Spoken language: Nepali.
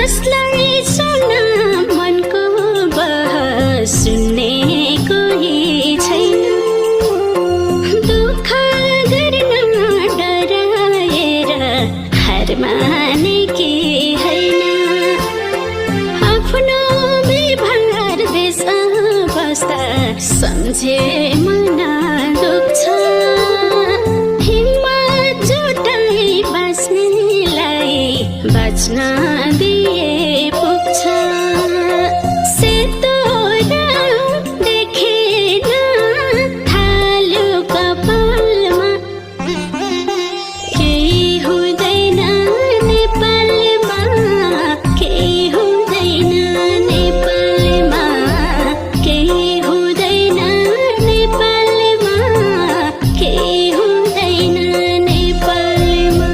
कसलाई सुन्न मनको बहस सुन्ने कोही छैन दुःख गर्न डराएर हार मानेकी होइन आफ्नो व्यवहार देश बस्दा सम्झे मन दुख्छ हिम्मत जुटाई बाँच्नेलाई बाँच्न दिए पुग्छ सेतो रौँ देखेन थाल्यो कपालमा केही हुँदैन नेपालमा केही हुँदैन नेपालमा केही हुँदैन नेपालमा केही हुँदैन नेपालमा